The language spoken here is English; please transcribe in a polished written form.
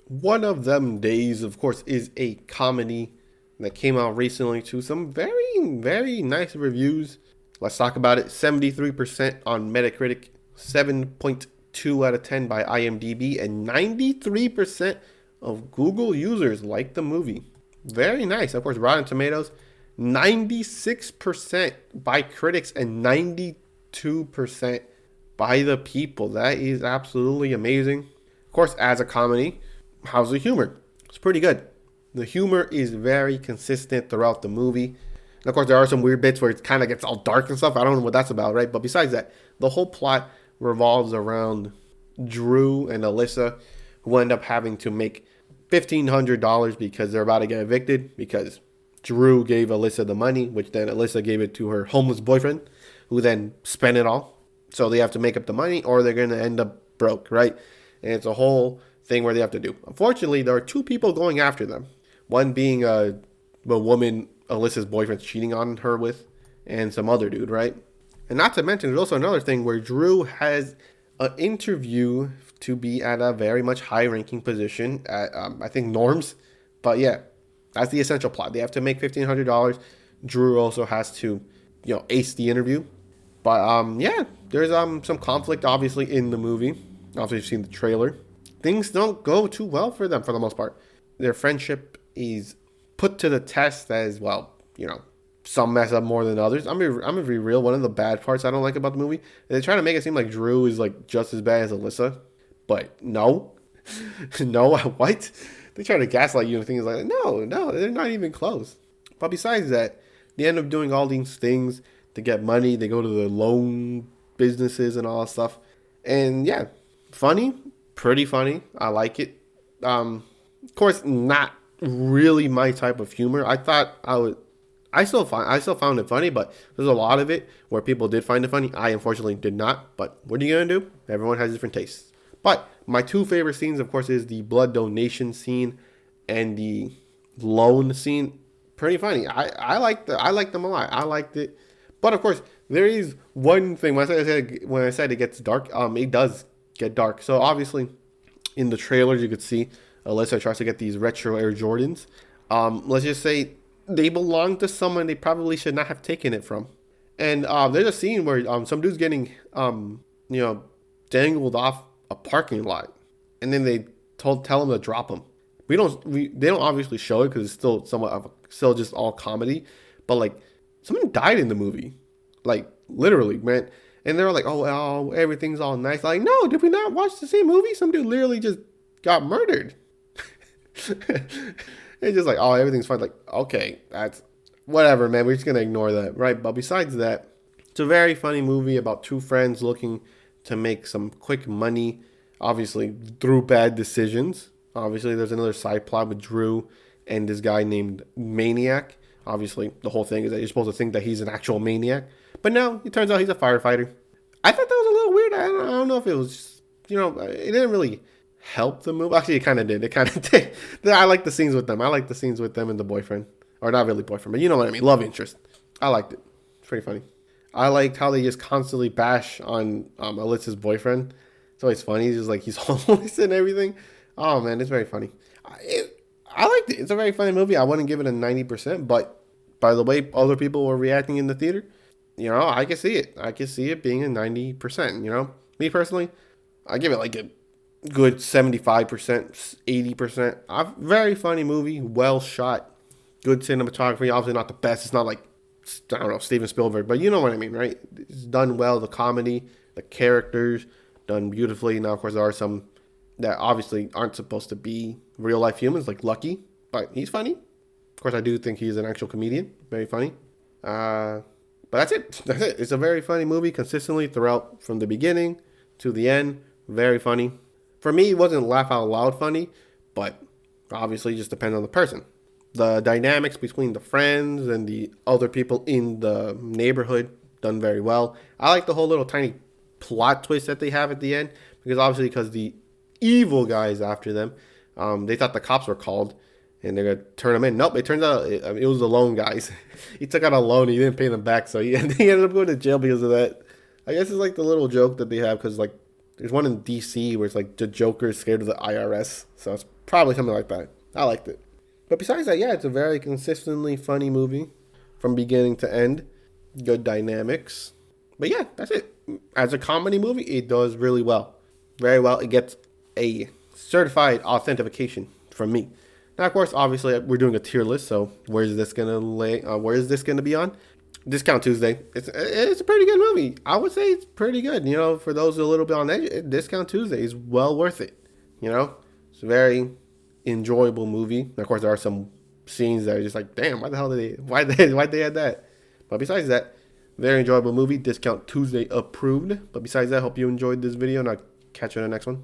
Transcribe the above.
One of Them Days, of course, is a comedy that came out recently to some very, very nice reviews. Let's talk about it. 73% on Metacritic, 7.2 out of 10 by IMDb, and 93% of Google users like the movie. Very nice. Of course, Rotten Tomatoes, 96% by critics and 92% by the people. That is absolutely amazing. Of course, as a comedy, how's the humor? It's pretty good. The humor is very consistent throughout the movie. And of course, there are some weird bits where it kind of gets all dark and stuff. I don't know what that's about, right? But besides that, the whole plot revolves around Drew and Alyssa, who end up having to make $1,500 because they're about to get evicted because Drew gave Alyssa the money, which then Alyssa gave it to her homeless boyfriend, who then spent it all. So they have to make up the money or they're going to end up broke, right? And it's a whole thing where they have to do. Unfortunately, there are two people going after them. One being a woman Alyssa's boyfriend's cheating on her with, and some other dude, right? And not to mention, there's also another thing where Drew has an interview to be at a very much high-ranking position at, I think, Norms. But yeah, that's the essential plot. They have to make $1,500. Drew also has to, ace the interview. But yeah, there's some conflict obviously in the movie. Obviously, you've seen the trailer. Things don't go too well for them for the most part. Their friendship is put to the test as well. Some mess up more than others. I'm gonna be real. One of the bad parts I don't like about the movie, they're trying to make it seem like Drew is like just as bad as Alyssa, but no, no. What? They try to gaslight you and things like that. No, they're not even close. But besides that, they end up doing all these things to get money. They go to the loan businesses and all that stuff. And yeah, funny, pretty funny. I like it. Of course, not really my type of humor. I thought I would. I still found it funny, but there's a lot of it where people did find it funny. I unfortunately did not. But what are you gonna do? Everyone has different tastes. But my two favorite scenes, of course, is the blood donation scene and the loan scene. Pretty funny. I liked them a lot. I liked it. But of course, there is one thing when I said it gets dark. It does get dark. So obviously, in the trailers, you could see Alyssa tries to get these retro Air Jordans. Let's just say they belong to someone they probably should not have taken it from. And there's a scene where some dude's getting dangled off a parking lot, and then they tell him to drop him. They don't obviously show it because it's still still just all comedy, but like someone died in the movie, like literally, man. And they're like, oh, everything's all nice. Like, no, did we not watch the same movie? Some dude literally just got murdered. It's just like, oh, everything's fine. Like, okay, that's whatever, man. We're just gonna ignore that, right? But besides that, it's a very funny movie about two friends looking to make some quick money, obviously through bad decisions. Obviously, there's another side plot with Drew and this guy named Maniac. Obviously, the whole thing is that you're supposed to think that he's an actual maniac, but no, it turns out he's a firefighter. I thought that was a little weird. I don't know if it was, it didn't really help the movie. Actually, it kind of did. It kind of did. I like the scenes with them. I like the scenes with them and the boyfriend. Or not really boyfriend, but you know what I mean. Love interest. I liked it. It's pretty funny. I liked how they just constantly bash on Alyssa's boyfriend. It's always funny. He's just like, he's homeless and everything. Oh, man, it's very funny. I liked it. It's a very funny movie. I wouldn't give it a 90%, but by the way other people were reacting in the theater, I can see it. I can see it being a 90%, Me personally, I give it like a good 75%, 80%. Very funny movie, well shot, good cinematography. Obviously not the best. It's not like, I don't know, Steven Spielberg, but you know what I mean, right? It's done well. The comedy, the characters, done beautifully. Now, of course, there are some that obviously aren't supposed to be real life humans, like Lucky, but he's funny. Of course, I do think he's an actual comedian. Very funny. But that's it. That's it. It's a very funny movie consistently throughout, from the beginning to the end. Very funny. For me, it wasn't laugh out loud funny, but obviously it just depends on the person. The dynamics between the friends and the other people in the neighborhood done very well. I like the whole little tiny plot twist that they have at the end, because the evil guys after them, they thought the cops were called and they're gonna turn them in. Nope, it turns out it was the loan guys. He took out a loan, he didn't pay them back, so he ended up going to jail because of that. I guess it's like the little joke that they have, because like There's one in DC where it's like the Joker is scared of the IRS. So it's probably something like that. I liked it. But besides that, yeah, it's a very consistently funny movie from beginning to end. Good dynamics. But yeah, that's it. As a comedy movie, it does really well. Very well. It gets a certified authentication from me. Now, of course, obviously, we're doing a tier list. So where's this gonna lay? Where is this gonna be on? Discount Tuesday. It's a pretty good movie. I would say it's pretty good. You know, for those a little bit on edge, Discount Tuesday is well worth it. You know, it's a very enjoyable movie. And of course, there are some scenes that are just like, damn, why the hell did why'd they add that? But besides that, very enjoyable movie. Discount Tuesday approved. But besides that, hope you enjoyed this video, and I'll catch you in the next one.